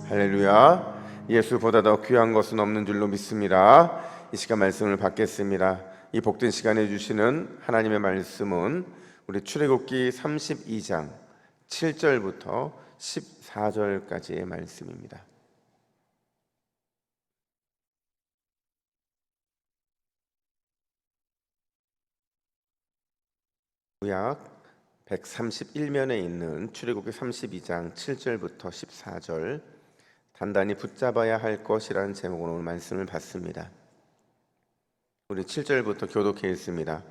할렐루야. 예수보다 더 귀한 것은 없는 줄로 믿습니다. 이 시간 말씀을 받겠습니다. 이 복된 시간에 주시는 하나님의 말씀은 우리 출애굽기 32장 7절부터 14절까지의 말씀입니다. 구약 131면에 있는 출애굽기 32장 7절부터 14절, 단단히 붙잡아야 할 것이라는 제목으로 오늘 말씀을 받습니다. 우리 7절부터 교독해 있습니다.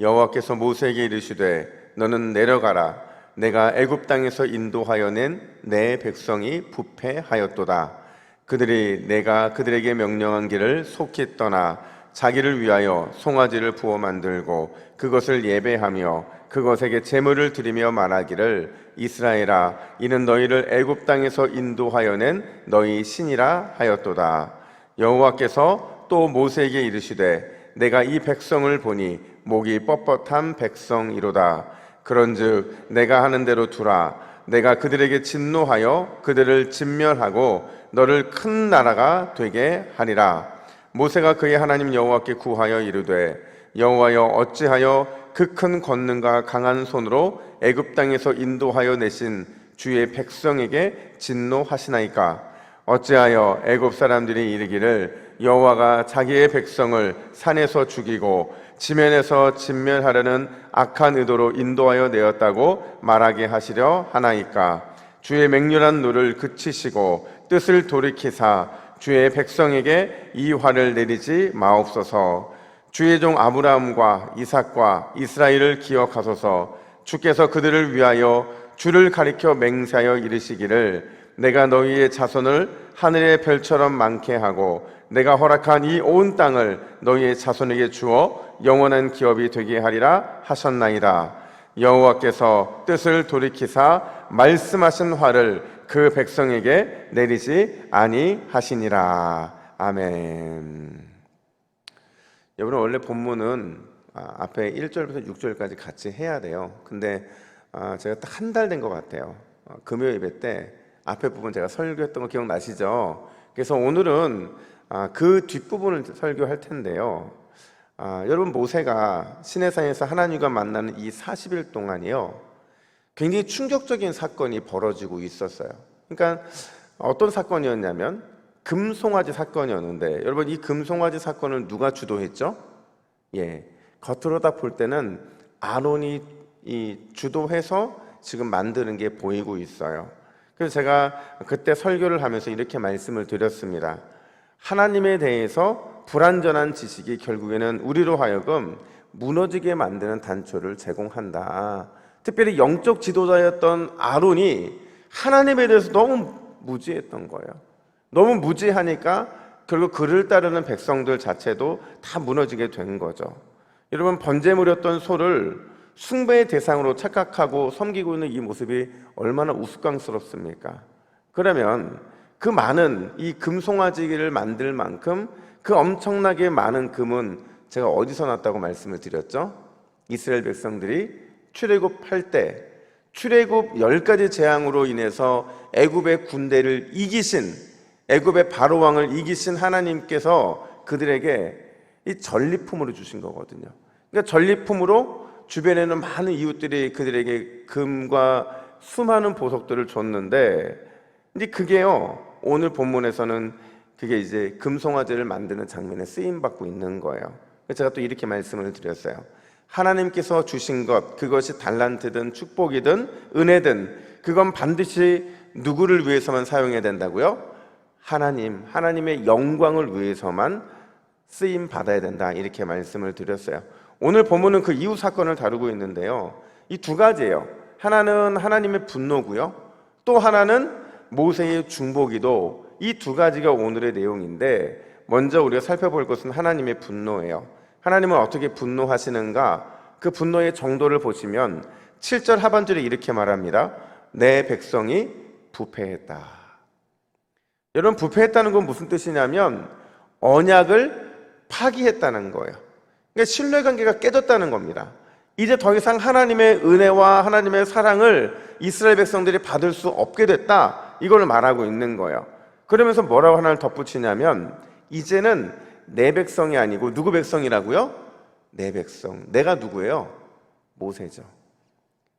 여호와께서 모세에게 이르시되 너는 내려가라. 내가 애굽 땅에서 인도하여 낸 내 백성이 부패하였도다. 그들이 내가 그들에게 명령한 길을 속히 떠나 자기를 위하여 송아지를 부어 만들고 그것을 예배하며 그것에게 제물을 드리며 말하기를 이스라엘아, 이는 너희를 애굽 땅에서 인도하여 낸 너희 신이라 하였도다. 여호와께서 또 모세에게 이르시되 내가 이 백성을 보니 목이 뻣뻣한 백성이로다. 그런즉 내가 하는 대로 두라. 내가 그들에게 진노하여 그들을 진멸하고 너를 큰 나라가 되게 하리라. 모세가 그의 하나님 여호와께 구하여 이르되 여호와여, 어찌하여 그 큰 권능과 강한 손으로 애굽 땅에서 인도하여 내신 주의 백성에게 진노하시나이까? 어찌하여 애굽 사람들이 이르기를 여호와가 자기의 백성을 산에서 죽이고 지면에서 진멸하려는 악한 의도로 인도하여 내었다고 말하게 하시려 하나이까? 주의 맹렬한 노를 그치시고 뜻을 돌이키사 주의 백성에게 이 화를 내리지 마옵소서. 주의 종 아브라함과 이삭과 이스라엘을 기억하소서. 주께서 그들을 위하여 주를 가리켜 맹세하여 이르시기를 내가 너희의 자손을 하늘의 별처럼 많게 하고 내가 허락한 이 온 땅을 너희의 자손에게 주어 영원한 기업이 되게 하리라 하셨나이다. 여호와께서 뜻을 돌이키사 말씀하신 화를 그 백성에게 내리지 아니하시니라. 아멘. 여러분, 원래 본문은 앞에 1절부터 6절까지 같이 해야 돼요. 근데 제가 딱 한 달 된 것 같아요. 금요 예배 때 앞에 부분 제가 설교했던 거 기억나시죠? 그래서 오늘은 그 뒷부분을 설교할 텐데요. 여러분, 모세가 시내산에서 하나님과 만나는 이 40일 동안이요, 굉장히 충격적인 사건이 벌어지고 있었어요. 그러니까 어떤 사건이었냐면 금송아지 사건이었는데, 여러분, 이 금송아지 사건을 누가 주도했죠? 겉으로 다 볼 때는 아론이 주도해서 지금 만드는 게 보이고 있어요. 그래서 제가 그때 설교를 하면서 이렇게 말씀을 드렸습니다. 하나님에 대해서 불완전한 지식이 결국에는 우리로 하여금 무너지게 만드는 단초를 제공한다. 특별히 영적 지도자였던 아론이 하나님에 대해서 너무 무지했던 거예요. 너무 무지하니까 결국 그를 따르는 백성들 자체도 다 무너지게 된 거죠. 여러분, 번제물이었던 소를 숭배의 대상으로 착각하고 섬기고 있는 이 모습이 얼마나 우스꽝스럽습니까? 그러면 그 많은 이 금송아지를 만들 만큼 그 엄청나게 많은 금은 제가 어디서 났다고 말씀을 드렸죠? 이스라엘 백성들이 출애굽할 때 출애굽 10가지 재앙으로 인해서 애굽의 군대를 이기신, 애굽의 바로 왕을 이기신 하나님께서 그들에게 이 전리품으로 주신 거거든요. 그러니까 전리품으로 주변에는 많은 이웃들이 그들에게 금과 수많은 보석들을 줬는데, 이제 그게요, 오늘 본문에서는 그게 이제 금송아지를 만드는 장면에 쓰임 받고 있는 거예요. 그래서 제가 또 이렇게 말씀을 드렸어요. 하나님께서 주신 것, 그것이 달란트든 축복이든 은혜든, 그건 반드시 누구를 위해서만 사용해야 된다고요? 하나님의 영광을 위해서만 쓰임 받아야 된다, 이렇게 말씀을 드렸어요. 오늘 본문은 그 이후 사건을 다루고 있는데요, 이 두 가지예요. 하나는 하나님의 분노고요, 또 하나는 모세의 중보기도. 이 두 가지가 오늘의 내용인데, 먼저 우리가 살펴볼 것은 하나님의 분노예요. 하나님은 어떻게 분노하시는가? 그 분노의 정도를 보시면 7절 하반절에 이렇게 말합니다. 내 백성이 부패했다. 여러분, 부패했다는 건 무슨 뜻이냐면 언약을 파기했다는 거예요. 그러니까 신뢰관계가 깨졌다는 겁니다. 이제 더 이상 하나님의 은혜와 하나님의 사랑을 이스라엘 백성들이 받을 수 없게 됐다, 이걸 말하고 있는 거예요. 그러면서 뭐라고 하나를 덧붙이냐면 이제는 내 백성이 아니고 누구 백성이라고요? 내 백성. 내가 누구예요? 모세죠.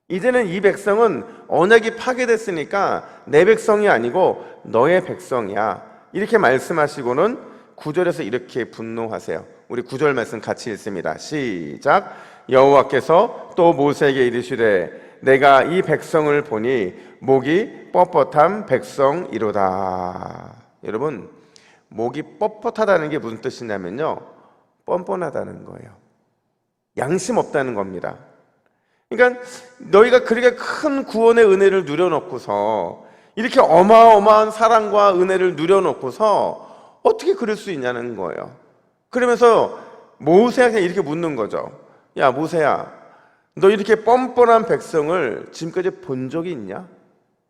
이제는 이 백성은 언약이 파괴됐으니까 내 백성이 아니고 너의 백성이야. 이렇게 말씀하시고는 9절에서 이렇게 분노하세요. 우리 9절 말씀 같이 읽습니다. 시작. 여호와께서 또 모세에게 이르시되 내가 이 백성을 보니 목이 뻣뻣한 백성이로다. 여러분, 목이 뻣뻣하다는 게 무슨 뜻이냐면요, 뻔뻔하다는 거예요. 양심 없다는 겁니다. 그러니까 너희가 그렇게 큰 구원의 은혜를 누려놓고서, 이렇게 어마어마한 사랑과 은혜를 누려놓고서 어떻게 그럴 수 있냐는 거예요. 그러면서 모세에게 이렇게 묻는 거죠. 야, 모세야, 너 이렇게 뻔뻔한 백성을 지금까지 본 적이 있냐?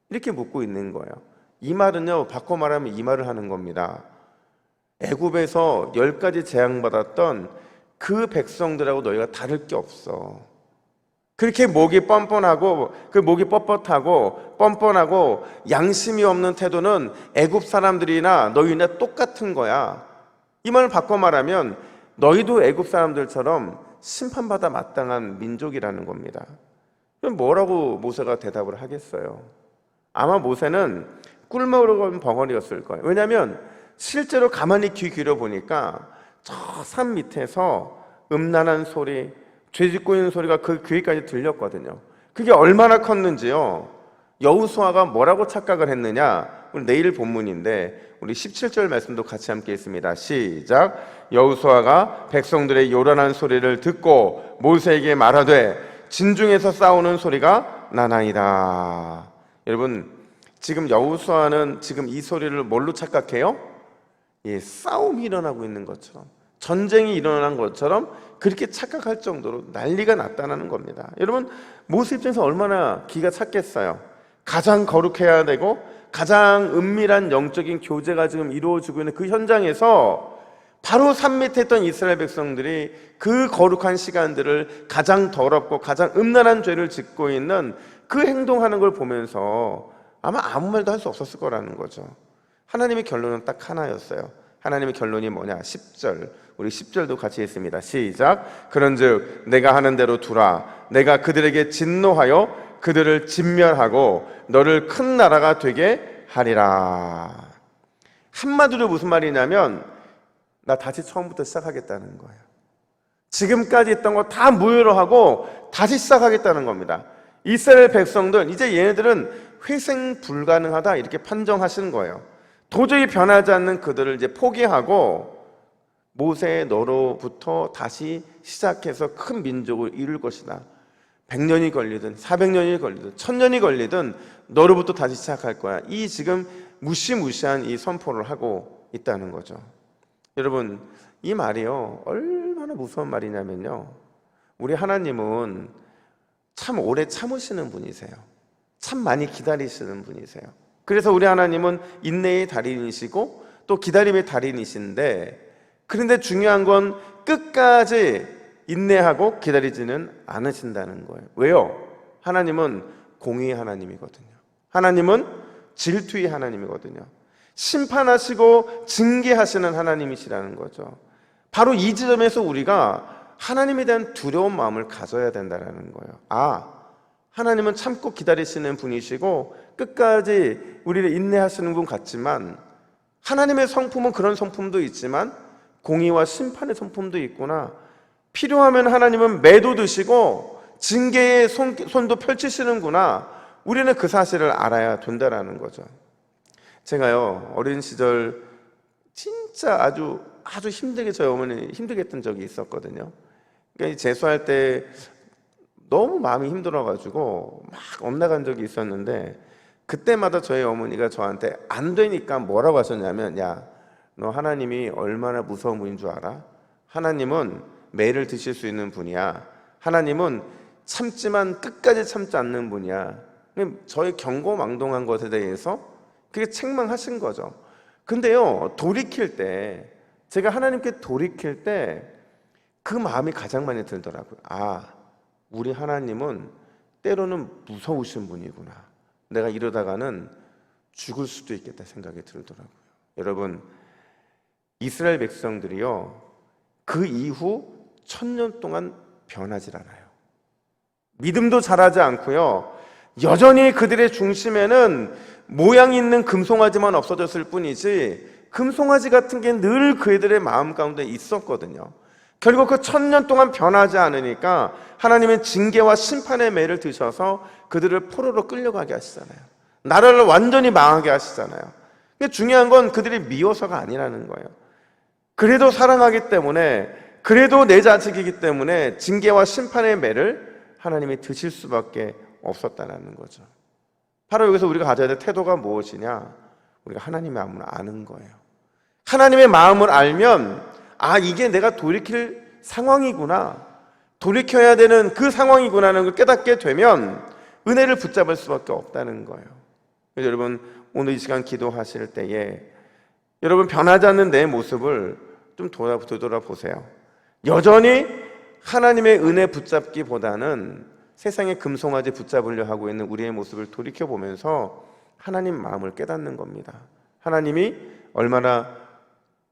이렇게 묻고 있는 거예요. 이 말은요, 바꿔 말하면 이 말을 하는 겁니다. 애굽에서 10가지 재앙받았던 그 백성들하고 너희가 다를 게 없어. 그렇게 목이 뻔뻔하고, 그 목이 뻣뻣하고 뻔뻔하고 양심이 없는 태도는 애굽 사람들이나 너희나 똑같은 거야. 이 말을 바꿔 말하면 너희도 애굽 사람들처럼 심판받아 마땅한 민족이라는 겁니다. 그럼 뭐라고 모세가 대답을 하겠어요? 아마 모세는 꿀먹은 벙어리였을 거예요. 왜냐하면 실제로 가만히 귀 기울여 보니까 저 산 밑에서 음란한 소리, 죄 짓고 있는 소리가 그 귀에까지 들렸거든요. 그게 얼마나 컸는지요. 여호수아가 뭐라고 착각을 했느냐, 우리 내일 본문인데 우리 17절 말씀도 같이 함께 읽습니다. 시작. 여호수아가 백성들의 요란한 소리를 듣고 모세에게 말하되 진중에서 싸우는 소리가 나나이다. 여러분, 지금 여호수아는 지금 이 소리를 뭘로 착각해요? 싸움이 일어나고 있는 것처럼, 전쟁이 일어난 것처럼 그렇게 착각할 정도로 난리가 났다는 겁니다. 여러분, 모세 입장에서 얼마나 기가 찼겠어요. 가장 거룩해야 되고 가장 은밀한 영적인 교제가 지금 이루어지고 있는 그 현장에서 바로 산 밑에 있던 이스라엘 백성들이 그 거룩한 시간들을 가장 더럽고 가장 음란한 죄를 짓고 있는 그 행동하는 걸 보면서 아마 아무 말도 할 수 없었을 거라는 거죠. 하나님의 결론은 딱 하나였어요. 하나님의 결론이 뭐냐? 10절, 우리 10절도 같이 읽습니다. 시작. 그런즉 내가 하는 대로 두라. 내가 그들에게 진노하여 그들을 진멸하고 너를 큰 나라가 되게 하리라. 한마디로 무슨 말이냐면 나 다시 처음부터 시작하겠다는 거예요. 지금까지 했던 거 다 무효로 하고 다시 시작하겠다는 겁니다. 이스라엘 백성들, 이제 얘네들은 회생 불가능하다 이렇게 판정하시는 거예요. 도저히 변하지 않는 그들을 이제 포기하고 모세 너로부터 다시 시작해서 큰 민족을 이룰 것이다. 100년이 걸리든 400년이 걸리든 1000년이 걸리든 너로부터 다시 시작할 거야. 이 지금 무시무시한 이 선포를 하고 있다는 거죠. 여러분, 이 말이요 얼마나 무서운 말이냐면요, 우리 하나님은 참 오래 참으시는 분이세요. 참 많이 기다리시는 분이세요. 그래서 우리 하나님은 인내의 달인이시고 또 기다림의 달인이신데, 그런데 중요한 건 끝까지 인내하고 기다리지는 않으신다는 거예요. 왜요? 하나님은 공의의 하나님이거든요. 하나님은 질투의 하나님이거든요. 심판하시고 징계하시는 하나님이시라는 거죠. 바로 이 지점에서 우리가 하나님에 대한 두려운 마음을 가져야 된다는 거예요. 하나님은 참고 기다리시는 분이시고 끝까지 우리를 인내하시는 분 같지만 하나님의 성품은 그런 성품도 있지만 공의와 심판의 성품도 있구나. 필요하면 하나님은 매도 드시고 징계의 손도 펼치시는구나. 우리는 그 사실을 알아야 된다는 거죠. 제가요 어린 시절 진짜 아주 힘들게 저희 어머니 힘들게 했던 적이 있었거든요. 그러니까 재수할 때 너무 마음이 힘들어가지고 막 엇나간 적이 있었는데, 그때마다 저희 어머니가 저한테 안 되니까 뭐라고 하셨냐면, 야, 너 하나님이 얼마나 무서운 분인 줄 알아? 하나님은 매를 드실 수 있는 분이야. 하나님은 참지만 끝까지 참지 않는 분이야. 저의 경고망동한 것에 대해서 그게 책망하신 거죠. 근데요 돌이킬 때, 제가 하나님께 돌이킬 때 그 마음이 가장 많이 들더라고요. 우리 하나님은 때로는 무서우신 분이구나. 내가 이러다가는 죽을 수도 있겠다 생각이 들더라고요. 여러분, 이스라엘 백성들이요, 그 이후 1000년 동안 변하질 않아요. 믿음도 자라지 않고요, 여전히 그들의 중심에는 모양 있는 금송아지만 없어졌을 뿐이지 금송아지 같은 게 늘 그들의 마음 가운데 있었거든요. 결국 그 1000년 동안 변하지 않으니까 하나님은 징계와 심판의 매를 드셔서 그들을 포로로 끌려가게 하시잖아요. 나라를 완전히 망하게 하시잖아요. 중요한 건 그들이 미워서가 아니라는 거예요. 그래도 사랑하기 때문에, 그래도 내 자식이기 때문에 징계와 심판의 매를 하나님이 드실 수밖에 없었다는 거죠. 바로 여기서 우리가 가져야 될 태도가 무엇이냐? 우리가 하나님의 마음을 아는 거예요. 하나님의 마음을 알면, 아, 이게 내가 돌이킬 상황이구나, 돌이켜야 되는 그 상황이구나라는 걸 깨닫게 되면 은혜를 붙잡을 수밖에 없다는 거예요. 그래서 여러분, 오늘 이 시간 기도하실 때에 여러분, 변하지 않는 내 모습을 좀 되돌아보세요. 여전히 하나님의 은혜 붙잡기보다는 세상의 금송아지 붙잡으려 하고 있는 우리의 모습을 돌이켜보면서 하나님 마음을 깨닫는 겁니다. 하나님이 얼마나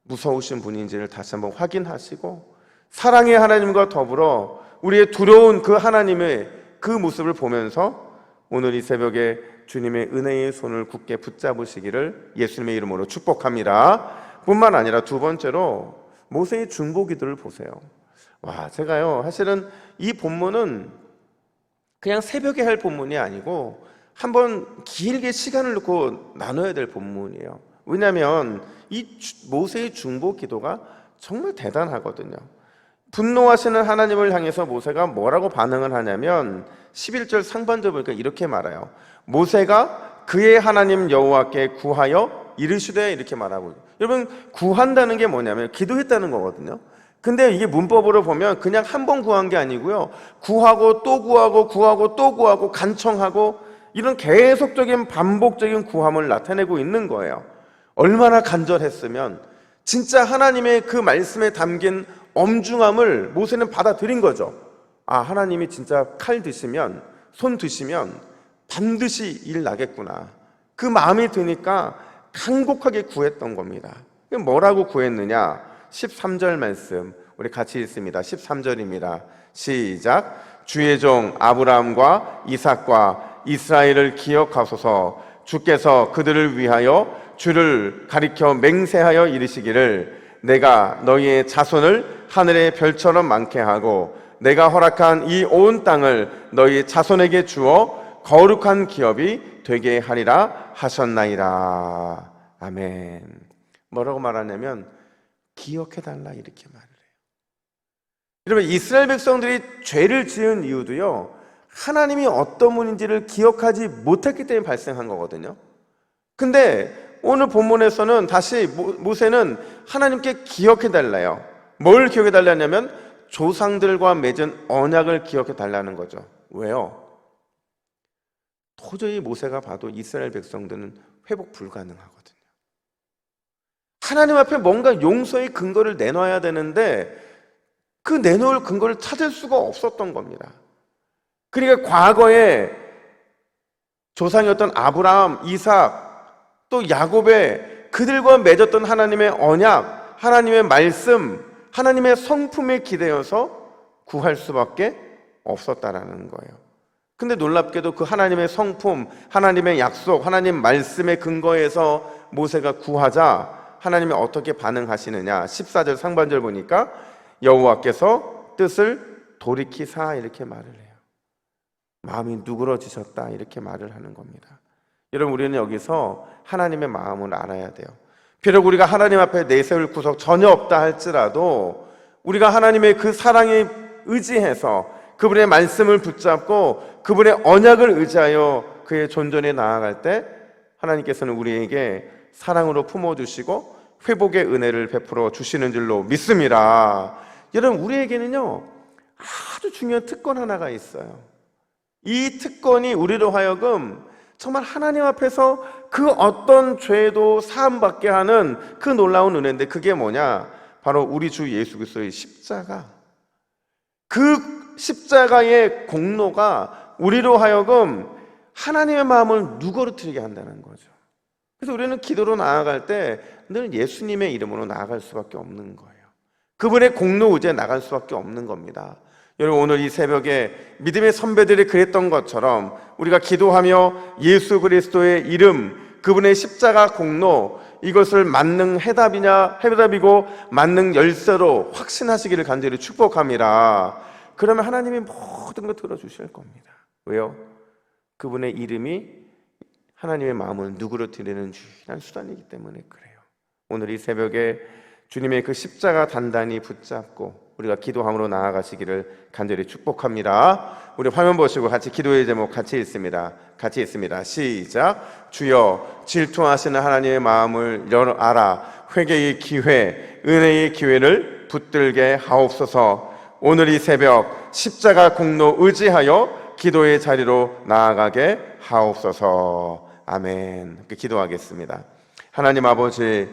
무서우신 분인지를 다시 한번 확인하시고, 사랑의 하나님과 더불어 우리의 두려운 그 하나님의 그 모습을 보면서 오늘 이 새벽에 주님의 은혜의 손을 굳게 붙잡으시기를 예수님의 이름으로 축복합니다. 뿐만 아니라 두 번째로 모세의 중보기도를 보세요. 와, 제가요, 사실은 이 본문은 그냥 새벽에 할 본문이 아니고 한번 길게 시간을 놓고 나눠야 될 본문이에요. 왜냐하면 이 모세의 중보기도가 정말 대단하거든요. 분노하시는 하나님을 향해서 모세가 뭐라고 반응을 하냐면 11절 상반절 보니까 이렇게 말해요. 모세가 그의 하나님 여호와께 구하여 이르시되, 이렇게 말하고, 여러분, 구한다는 게 뭐냐면 기도했다는 거거든요. 근데 이게 문법으로 보면 그냥 한 번 구한 게 아니고요, 구하고 또 구하고 구하고 또 구하고 간청하고 이런 계속적인 반복적인 구함을 나타내고 있는 거예요. 얼마나 간절했으면 진짜 하나님의 그 말씀에 담긴 엄중함을 모세는 받아들인 거죠. 아, 하나님이 진짜 칼 드시면, 손 드시면 반드시 일 나겠구나, 그 마음이 드니까 간곡하게 구했던 겁니다. 뭐라고 구했느냐? 13절 말씀 우리 같이 읽습니다. 13절입니다. 시작. 주의 종 아브라함과 이삭과 이스라엘을 기억하소서. 주께서 그들을 위하여 주를 가리켜 맹세하여 이르시기를, 내가 너희의 자손을 하늘의 별처럼 많게 하고 내가 허락한 이 온 땅을 너희 자손에게 주어 거룩한 기업이 되게 하리라 하셨나이다. 아멘. 뭐라고 말하냐면 기억해달라, 이렇게 말을 해요. 여러분, 이스라엘 백성들이 죄를 지은 이유도요, 하나님이 어떤 분인지를 기억하지 못했기 때문에 발생한 거거든요. 근데 오늘 본문에서는 다시 모세는 하나님께 기억해달라요. 뭘 기억해달라냐면 조상들과 맺은 언약을 기억해달라는 거죠. 왜요? 도저히 모세가 봐도 이스라엘 백성들은 회복 불가능하거든요. 하나님 앞에 뭔가 용서의 근거를 내놔야 되는데 그 내놓을 근거를 찾을 수가 없었던 겁니다. 그러니까 과거에 조상이었던 아브라함, 이삭, 또 야곱의 그들과 맺었던 하나님의 언약, 하나님의 말씀, 하나님의 성품에 기대어서 구할 수밖에 없었다라는 거예요. 근데 놀랍게도 그 하나님의 성품, 하나님의 약속, 하나님 말씀의 근거에서 모세가 구하자 하나님이 어떻게 반응하시느냐? 14절 상반절 보니까 여호와께서 뜻을 돌이키사, 이렇게 말을 해요. 마음이 누그러지셨다, 이렇게 말을 하는 겁니다. 여러분, 우리는 여기서 하나님의 마음을 알아야 돼요. 비록 우리가 하나님 앞에 내세울 구석 전혀 없다 할지라도 우리가 하나님의 그 사랑에 의지해서 그분의 말씀을 붙잡고 그분의 언약을 의지하여 그의 존전에 나아갈 때 하나님께서는 우리에게 사랑으로 품어주시고 회복의 은혜를 베풀어 주시는 줄로 믿습니다. 여러분, 우리에게는요 아주 중요한 특권 하나가 있어요. 이 특권이 우리로 하여금 정말 하나님 앞에서 그 어떤 죄도 사함받게 하는 그 놀라운 은혜인데, 그게 뭐냐? 바로 우리 주 예수 그리스도의 십자가. 그 십자가의 공로가 우리로 하여금 하나님의 마음을 누그러뜨리게 한다는 거죠. 그래서 우리는 기도로 나아갈 때 늘 예수님의 이름으로 나아갈 수밖에 없는 거예요. 그분의 공로 의지에 나갈 수밖에 없는 겁니다. 여러분, 오늘 이 새벽에 믿음의 선배들이 그랬던 것처럼 우리가 기도하며 예수 그리스도의 이름, 그분의 십자가 공로, 이것을 만능 해답이고 만능 열쇠로 확신하시기를 간절히 축복합니다. 그러면 하나님이 모든 걸 들어주실 겁니다. 왜요? 그분의 이름이 하나님의 마음을 누구로 드리는 유일한 수단이기 때문에 그래요. 오늘 이 새벽에 주님의 그 십자가 단단히 붙잡고 우리가 기도함으로 나아가시기를 간절히 축복합니다. 우리 화면 보시고 같이 기도의 제목 같이 읽습니다. 시작. 주여, 질투하시는 하나님의 마음을 알아 회개의 기회, 은혜의 기회를 붙들게 하옵소서. 오늘 이 새벽 십자가 공로 의지하여 기도의 자리로 나아가게 하옵소서. 아멘. 기도하겠습니다. 하나님 아버지,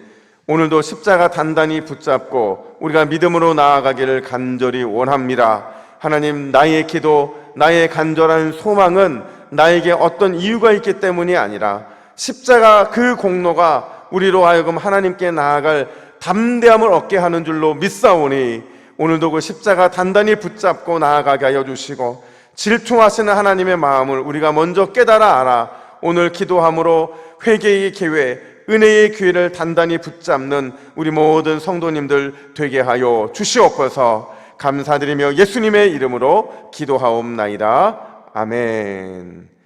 오늘도 십자가 단단히 붙잡고 우리가 믿음으로 나아가기를 간절히 원합니다. 하나님, 나의 기도, 나의 간절한 소망은 나에게 어떤 이유가 있기 때문이 아니라 십자가 그 공로가 우리로 하여금 하나님께 나아갈 담대함을 얻게 하는 줄로 믿사오니 오늘도 그 십자가 단단히 붙잡고 나아가게 하여 주시고 질투하시는 하나님의 마음을 우리가 먼저 깨달아 알아 오늘 기도함으로 회개의 기회, 은혜의 기회를 단단히 붙잡는 우리 모든 성도님들 되게 하여 주시옵소서. 감사드리며 예수님의 이름으로 기도하옵나이다. 아멘.